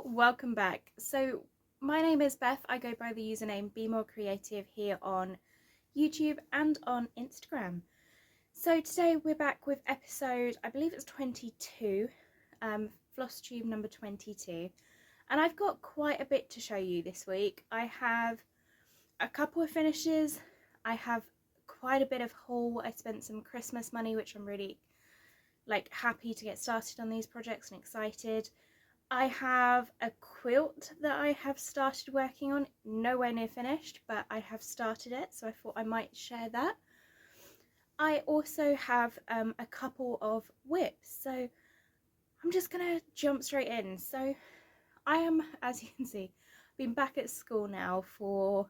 welcome back. So my name is Beth. I go by the username Be More Creative here on YouTube and on Instagram. So today we're back with episode, I believe it's 22, Flosstube number 22. And I've got quite a bit to show you this week. I have a couple of finishes. I have quite a bit of haul. I spent some Christmas money, which I'm really happy to get started on these projects and excited. I have a quilt that I have started working on, nowhere near finished, but I have started it, so I thought I might share that. I also have a couple of whips, so I'm just gonna jump straight in. So I am, as you can see, been back at school now for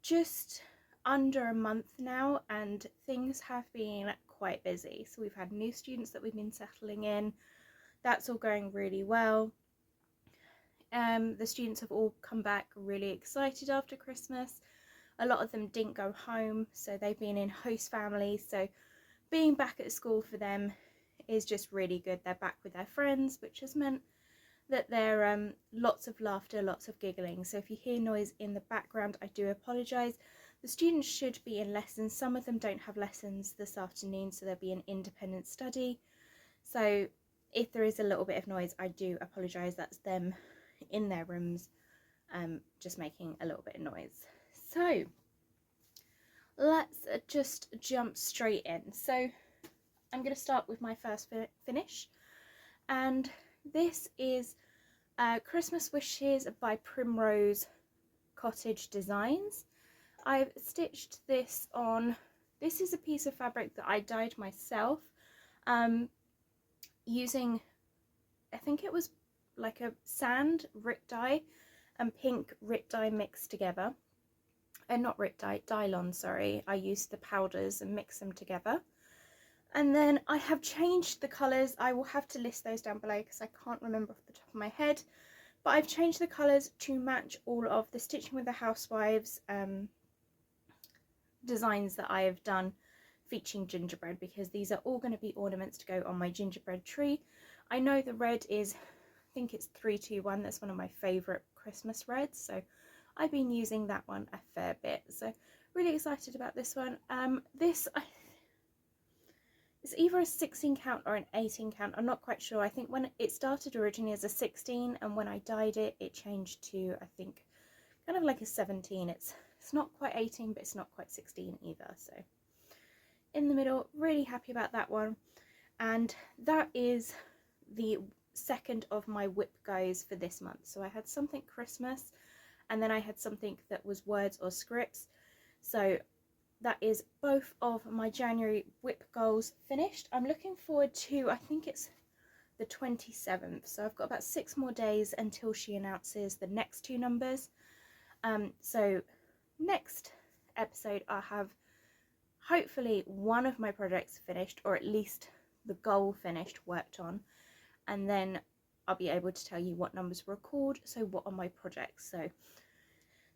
just under a month now, and things have been quite busy. So we've had new students that we've been settling in. That's all going really well. The students have all come back really excited after Christmas. A lot of them didn't go home, so they've been in host families. So being back at school for them is just really good. They're back with their friends, which has meant that there lots of laughter, lots of giggling. So if you hear noise in the background, I do apologise. The students should be in lessons. Some of them don't have lessons this afternoon, so they'll be in independent study. So if there is a little bit of noise, I do apologise. That's them in their rooms, just making a little bit of noise. So let's just jump straight in. So I'm going to start with my first finish, and this is Christmas Wishes by Primrose Cottage Designs. I've stitched this on, this is a piece of fabric that I dyed myself, using, I think it was like a sand Rit dye and pink Rit dye mixed together. Not Rit dye, Dylon, sorry. I used the powders and mixed them together. And then I have changed the colours. I will have to list those down below because I can't remember off the top of my head. But I've changed the colours to match all of the Stitching with the Housewives designs that I have done featuring gingerbread, because these are all going to be ornaments to go on my gingerbread tree. I know the red is, I think it's 321, that's one of my favourite Christmas reds, so I've been using that one a fair bit, so really excited about this one. This it's either a 16 count or an 18 count, I'm not quite sure. I think when it started originally as a 16, and when I dyed it, it changed to, I think, kind of like a 17. It's not quite 18, but it's not quite 16 either, so in the middle. Really happy about that one. And that is the second of my whip goes for this month. So I had something Christmas, and then I had something that was words or scripts. So that is both of my January whip goals finished. I'm looking forward to, I think it's the 27th, so I've got about 6 more days until she announces the next 2 numbers. So next episode I'll have hopefully one of my projects finished, or at least the goal finished, worked on, and then I'll be able to tell you what numbers were called, so what are my projects.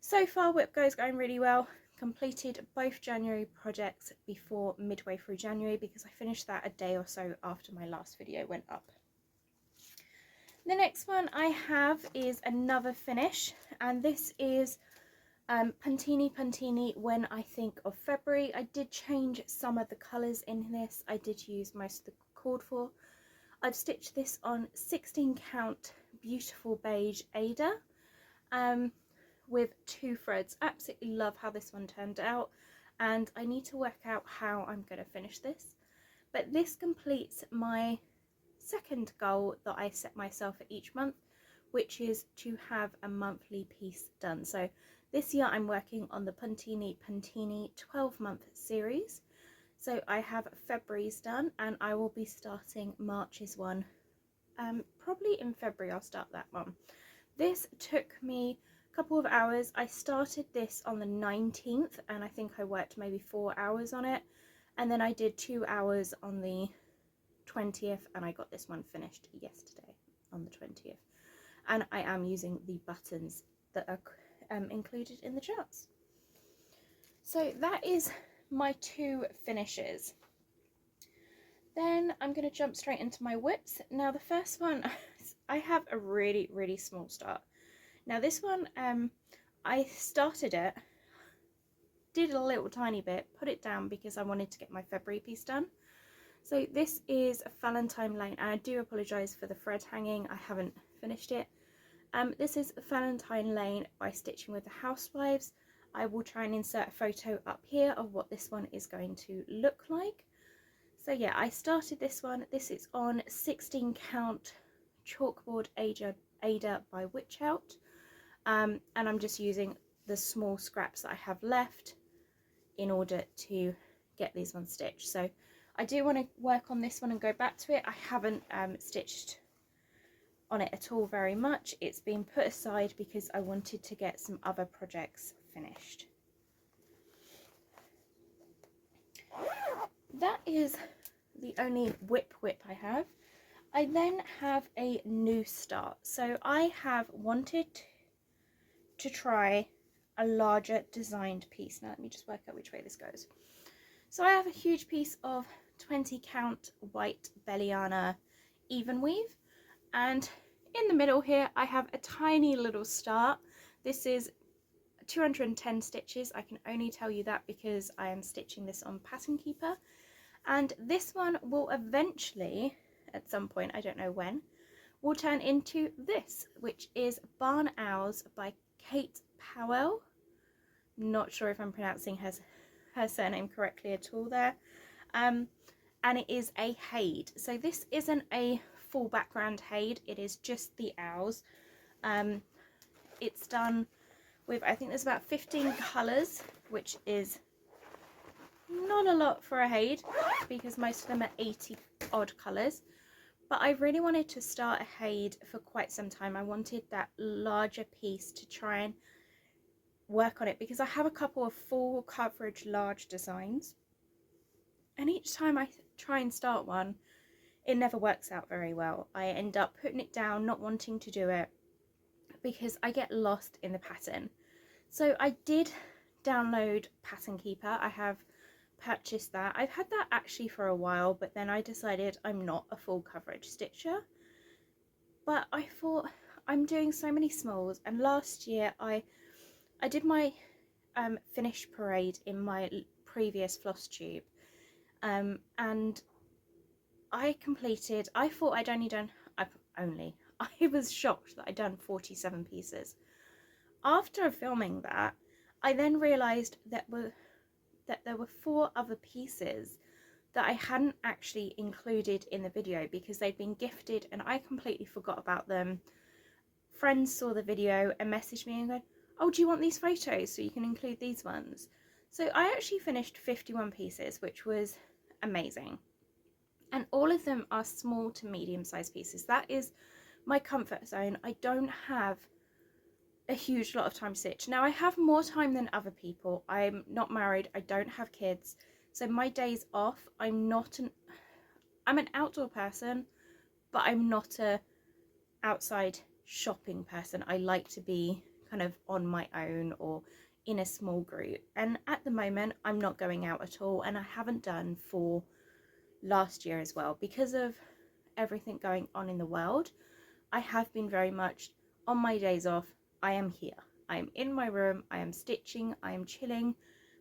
So far whip goes going really well. Completed both January projects before midway through January, because I finished that a day or so after my last video went up. The next one I have is another finish, and this is Puntini Puntini When I Think of February. I did change some of the colours in this. I did use most of the called for. I've stitched this on 16 count Beautiful Beige Aida with 2 threads. Absolutely love how this one turned out, and I need to work out how I'm going to finish this. But this completes my second goal that I set myself for each month, which is to have a monthly piece done. So this year I'm working on the Puntini Puntini 12-month series. So I have February's done, and I will be starting March's one. Probably in February I'll start that one. This took me a couple of hours. I started this on the 19th, and I think I worked maybe 4 hours on it. And then I did 2 hours on the 20th, and I got this one finished yesterday on the 20th. And I am using the buttons that are included in the charts. So that is my 2 finishes. Then I'm going to jump straight into my whips. Now the first one, I have a really, really small start. Now this one, I started it, did a little tiny bit, put it down because I wanted to get my February piece done. So this is a Valentine Lane, and I do apologise for the thread hanging, I haven't finished it. This is Valentine Lane by Stitching with the Housewives. I will try and insert a photo up here of what this one is going to look like. So yeah, I started this one. This is on 16 count Chalkboard Aida by Witch Out. And I'm just using the small scraps that I have left in order to get these ones stitched. So I do want to work on this one and go back to it. I haven't stitched on it at all very much. It's been put aside because I wanted to get some other projects finished. That is the only whip I have. I then have a new start. So I have wanted to try a larger designed piece. Now let me just work out which way this goes. So I have a huge piece of 20 count white Belleana Evenweave, and in the middle here I have a tiny little start. This is 210 stitches. I can only tell you that because I am stitching this on Pattern Keeper, and this one will eventually, at some point, I don't know when, will turn into this, which is Barn Owls by Kate Powell. Not sure if I'm pronouncing her surname correctly at all there. And it is a HAED. So this isn't a full background HAED, it is just the owls. It's done with, I think there's about 15 colours, which is not a lot for a HAED because most of them are 80 odd colours. But I really wanted to start a HAED for quite some time. I wanted that larger piece to try and work on it because I have a couple of full coverage large designs, and each time I try and start one, it never works out very well. I end up putting it down, not wanting to do it because I get lost in the pattern. So I did download Pattern Keeper. I have purchased that. I've had that actually for a while, but then I decided I'm not a full coverage stitcher. But I thought, I'm doing so many smalls, and last year I did my finish parade in my previous Flosstube, and I completed, I thought I'd only done, I was shocked that I'd done 47 pieces. After filming that, I then realised that there were 4 other pieces that I hadn't actually included in the video because they'd been gifted and I completely forgot about them. Friends saw the video and messaged me and go, oh, do you want these photos so you can include these ones? So I actually finished 51 pieces, which was amazing. And all of them are small to medium sized pieces. That is my comfort zone. I don't have a huge lot of time to stitch. Now I have more time than other people. I'm not married, I don't have kids. So my days off, I'm an outdoor person, but I'm not a outside shopping person. I like to be kind of on my own or in a small group, and at the moment I'm not going out at all, and I haven't done for last year as well because of everything going on in the world. I have been very much on my days off. I am here, I am in my room, I am stitching, I am chilling,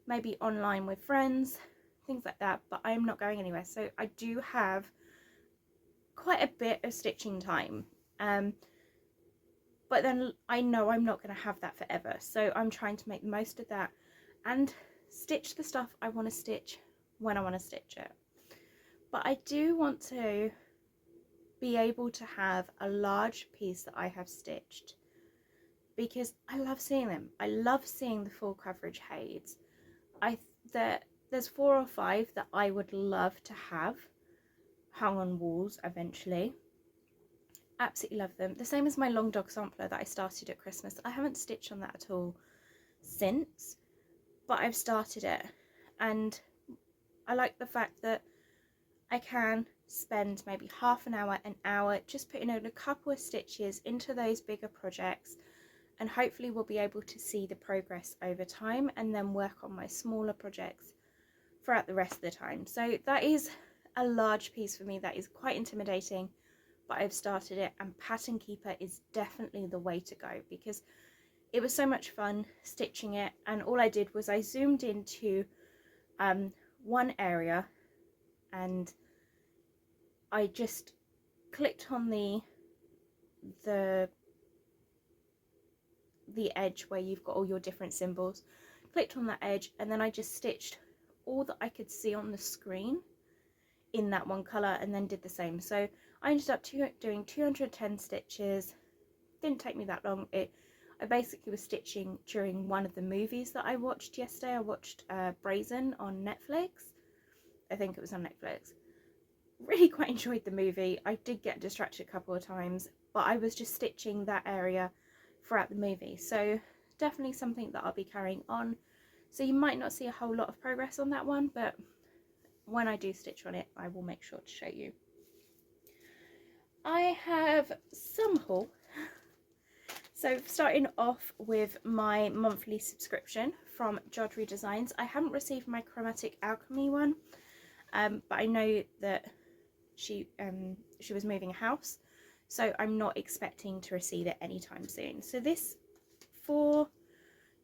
maybe online with friends, things like that, but I am not going anywhere. So I do have quite a bit of stitching time, but then I know I'm not going to have that forever, so I'm trying to make the most of that and stitch the stuff I want to stitch when I want to stitch it. But I do want to be able to have a large piece that I have stitched because I love seeing them. I love seeing the full coverage HAEDs. There's 4 or 5 that I would love to have hung on walls eventually. Absolutely love them. The same as my long dog sampler that I started at Christmas. I haven't stitched on that at all since, but I've started it, and I like the fact that I can spend maybe half an hour just putting in a couple of stitches into those bigger projects, and hopefully we'll be able to see the progress over time and then work on my smaller projects throughout the rest of the time. So that is a large piece for me. That is quite intimidating, but I've started it, and Pattern Keeper is definitely the way to go because it was so much fun stitching it. And all I did was I zoomed into one area and I just clicked on the edge where you've got all your different symbols, clicked on that edge, and then I just stitched all that I could see on the screen in that one colour, and then did the same. So I ended up doing 210 stitches. Didn't take me that long. I basically was stitching during one of the movies that I watched yesterday. I watched Brazen on Netflix. I think it was on Netflix. Really quite enjoyed the movie. I did get distracted a couple of times, but I was just stitching that area throughout the movie. So definitely something that I'll be carrying on. So you might not see a whole lot of progress on that one, but when I do stitch on it, I will make sure to show you. I have some haul. So starting off with my monthly subscription from Jodrell Designs. I haven't received my Chromatic Alchemy one, but I know that she was moving house, so I'm not expecting to receive it anytime soon. So this for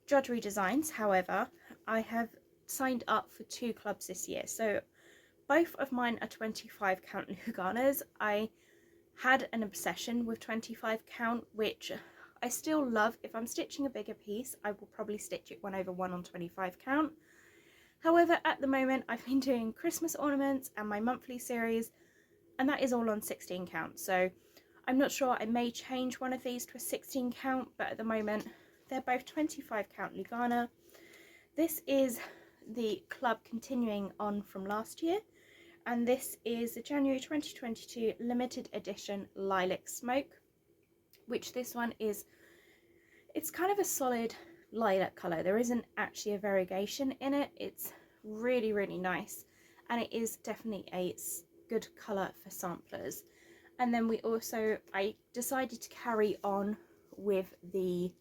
Jodrell Designs, however, I have signed up for 2 clubs this year. So both of mine are 25 count Luganas. I had an obsession with 25 count, which I still love. If I'm stitching a bigger piece, I will probably stitch it 1/1 on 25 count. However, at the moment I've been doing Christmas ornaments and my monthly series, and that is all on 16 count. So I'm not sure, I may change one of these to a 16 count, but at the moment they're both 25 count Lugana. This is the club continuing on from last year, and this is the January 2022 limited edition Lilac Smoke, which this one is, it's kind of a solid lilac colour. There isn't actually a variegation in it. It's really, really nice, and it is definitely a good colour for samplers. And then I decided to carry on with the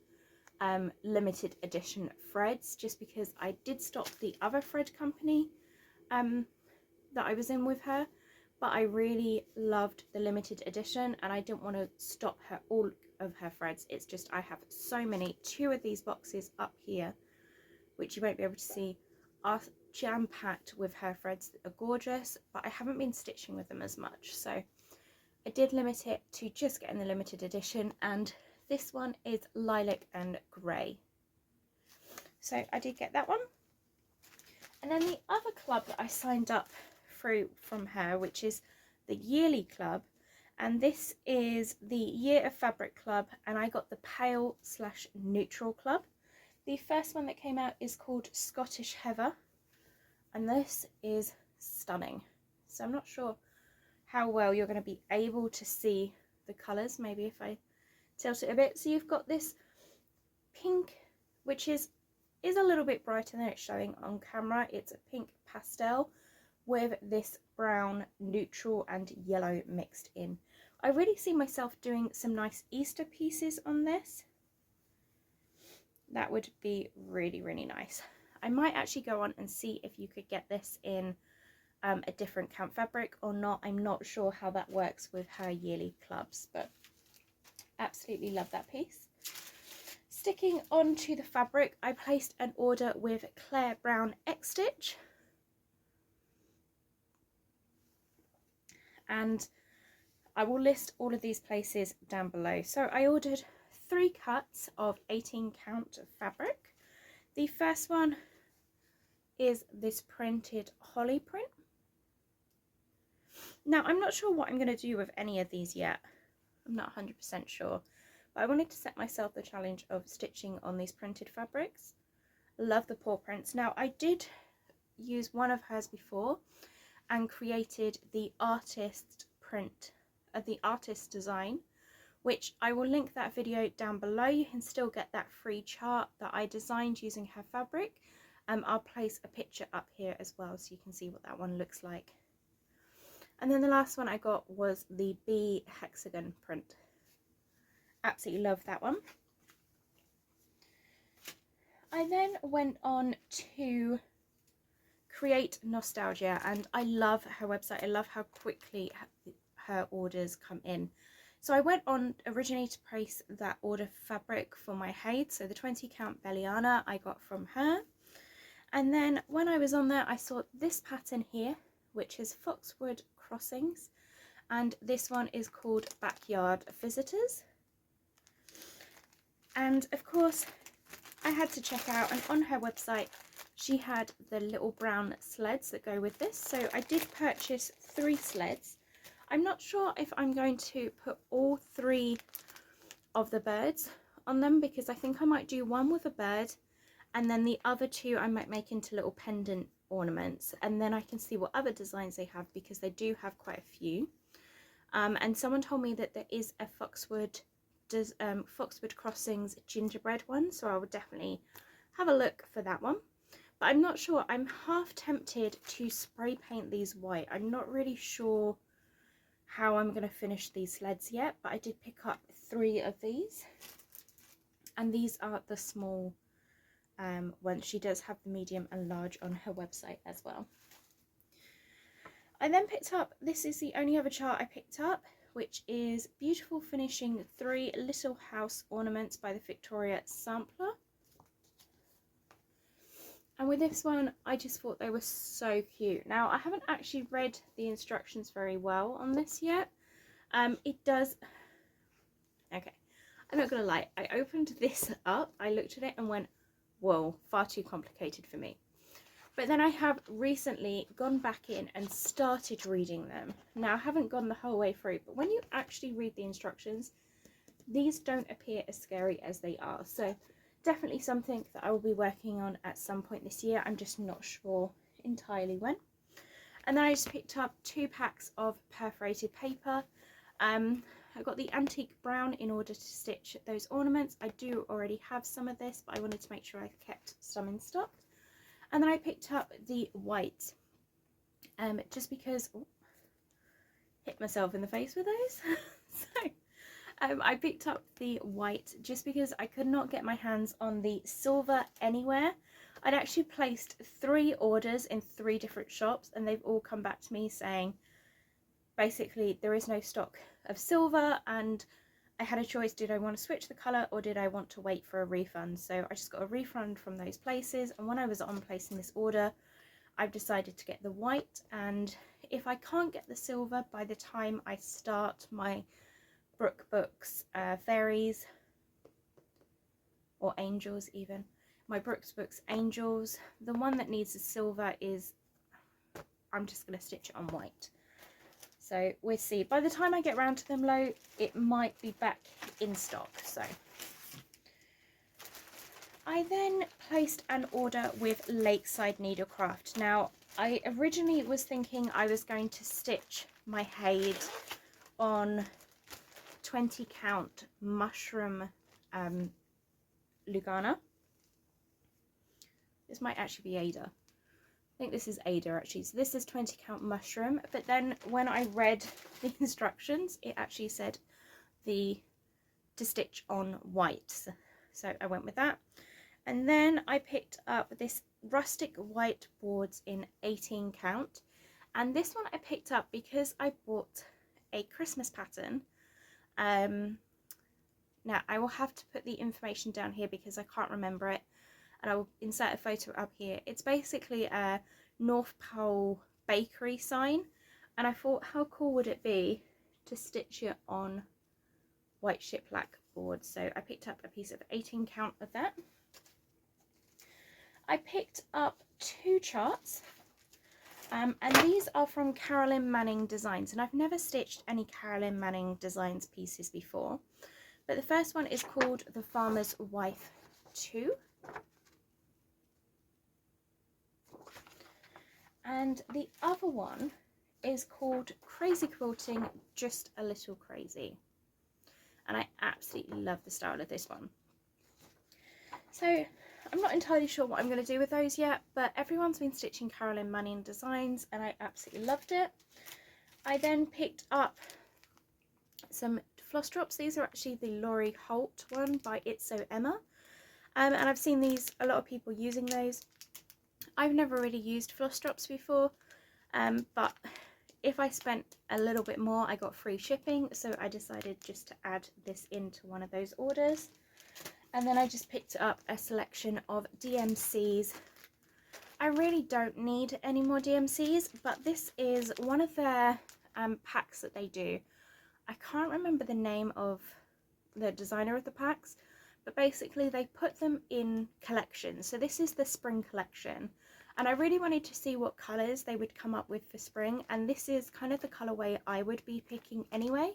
limited edition threads, just because I did stop the other thread company that I was in with her, but I really loved the limited edition and I didn't want to stop all of her threads. It's just I have so many. 2 of these boxes up here, which you won't be able to see, are jam-packed with her threads that are gorgeous, but I haven't been stitching with them as much, so I did limit it to just getting the limited edition, and this one is lilac and grey. So I did get that one. And then the other club that I signed up through from her, which is the yearly club, and this is the Year of Fabric club, and I got the pale/neutral club. The first one that came out is called Scottish Heather, and this is stunning. So I'm not sure how well you're going to be able to see the colours, maybe if I tilt it a bit. So you've got this pink, which is a little bit brighter than it's showing on camera. It's a pink pastel with this brown, neutral and yellow mixed in. I really see myself doing some nice Easter pieces on this. That would be really, really nice. I might actually go on and see if you could get this in a different count fabric or not. I'm not sure how that works with her yearly clubs, but absolutely love that piece. Sticking on to the fabric, I placed an order with Claire Brown HAEDstitched, and I will list all of these places down below. So I ordered 3 cuts of 18 count fabric. The first one is this printed holly print. Now I'm not sure what I'm going to do with any of these yet. I'm not 100% sure, but I wanted to set myself the challenge of stitching on these printed fabrics. Love the paw prints. Now I did use one of hers before and created the artist print, the artist design, which I will link that video down below. You can still get that free chart that I designed using her fabric. I'll place a picture up here as well so you can see what that one looks like. And then the last one I got was the bee hexagon print. Absolutely love that one. I then went on to Create Nostalgia, and I love her website. I love how quickly her orders come in. So I went on originally to place that order fabric for my HAED, so the 20 count Belleana I got from her. And then when I was on there, I saw this pattern here, which is Foxwood Crossings, and this one is called Backyard Visitors. And of course I had to check out, and on her website she had the little brown sleds that go with this, so I did purchase 3 sleds. I'm not sure if I'm going to put all 3 of the birds on them, because I think I might do one with a bird and then the other 2 I might make into little pendant ornaments, and then I can see what other designs they have, because they do have quite a few. And someone told me that there is a Foxwood Crossings gingerbread one, so I would definitely have a look for that one. But I'm not sure. I'm half tempted to spray paint these white. I'm not really sure how I'm going to finish these sleds yet, but I did pick up 3 of these, and these are the small ones. She does have the medium and large on her website as well. I then picked up, this is the only other chart I picked up, which is Beautiful Finishing 3 Little House Ornaments by the Victoria Sampler. And with this one, I just thought they were so cute. Now, I haven't actually read the instructions very well on this yet. It does... Okay, I'm not going to lie. I opened this up, I looked at it and went, whoa, far too complicated for me. But then I have recently gone back in and started reading them. Now, I haven't gone the whole way through, but when you actually read the instructions, these don't appear as scary as they are. So definitely something that I will be working on at some point this year. I'm just not sure entirely when. And then I just picked up 2 packs of perforated paper. I got the antique brown in order to stitch those ornaments. I do already have some of this, but I wanted to make sure I kept some in stock. And then I picked up the white, just because, oh, hit myself in the face with those. So I picked up the white just because I could not get my hands on the silver anywhere. I'd actually placed 3 orders in 3 different shops, and they've all come back to me saying basically there is no stock of silver, and I had a choice, did I want to switch the colour or did I want to wait for a refund? So I just got a refund from those places, and when I was on placing this order, I've decided to get the white. And if I can't get the silver by the time I start my Brook Books Fairies, or Angels even, my Brooks Books Angels, the one that needs the silver is, I'm just going to stitch it on white. So we'll see. By the time I get round to them low, it might be back in stock. So I then placed an order with Lakeside Needlecraft. Now, I originally was thinking I was going to stitch my HAED on 20 count mushroom Lugana. This might actually be Aida. I think this is Aida actually. So this is 20 count mushroom, but then when I read the instructions, it actually said to stitch on white. So I went with that. And then I picked up this rustic white boards in 18 count. And this one I picked up because I bought a Christmas pattern. Now I will have to put the information down here because I can't remember it, and I will insert a photo up here. It's basically a North Pole bakery sign, and I thought how cool would it be to stitch it on white shiplap board. So I picked up a piece of 18 count of that. I picked up 2 charts, and these are from Carolyn Manning Designs, and I've never stitched any Carolyn Manning Designs pieces before, but the first one is called The Farmer's Wife 2. And the other one is called Crazy Quilting, Just a Little Crazy. And I absolutely love the style of this one. So I'm not entirely sure what I'm going to do with those yet, but everyone's been stitching Carolyn Manning Designs and I absolutely loved it. I then picked up some floss drops. These are actually the Laurie Holt one by It's So Emma. And I've seen a lot of people using those. I've never really used floss drops before, but if I spent a little bit more, I got free shipping, so I decided just to add this into one of those orders. And then I just picked up a selection of DMCs. I really don't need any more DMCs, but this is one of their packs that they do. I can't remember the name of the designer of the packs, but basically they put them in collections. So this is the spring collection, and I really wanted to see what colours they would come up with for spring, and this is kind of the colourway I would be picking anyway.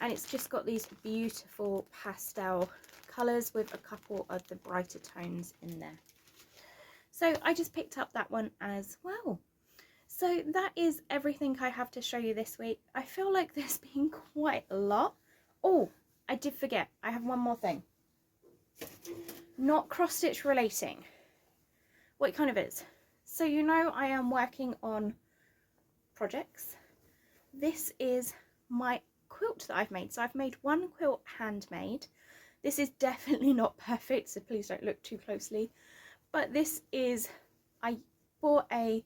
And it's just got these beautiful pastel colours with a couple of the brighter tones in there. So I just picked up that one as well. So that is everything I have to show you this week. I feel like there's been quite a lot. Oh, I did forget. I have one more thing. Not cross stitch relating. Well, it kind of is. So you know I am working on projects. This is my quilt that I've made. So I've made one quilt handmade. This is definitely not perfect, so please don't look too closely. But this is, I bought a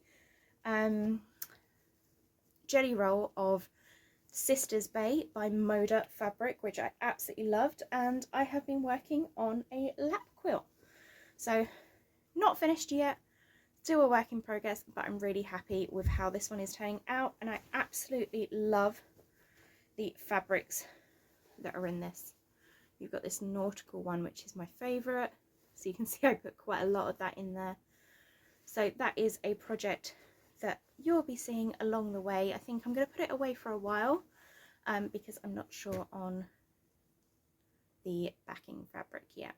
jelly roll of Sister's Bay by Moda fabric, which I absolutely loved, and I have been working on a lap quilt. So not finished yet, still a work in progress, but I'm really happy with how this one is turning out, and I absolutely love the fabrics that are in this. You've got this nautical one, which is my favourite, so you can see I put quite a lot of that in there. So that is a project that you'll be seeing along the way. I think I'm going to put it away for a while because I'm not sure on the backing fabric yet.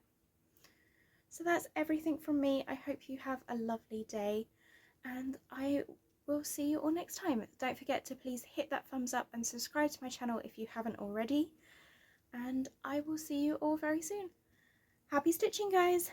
So that's everything from me. I hope you have a lovely day, and I will see you all next time. Don't forget to please hit that thumbs up and subscribe to my channel if you haven't already, and I will see you all very soon. Happy stitching, guys!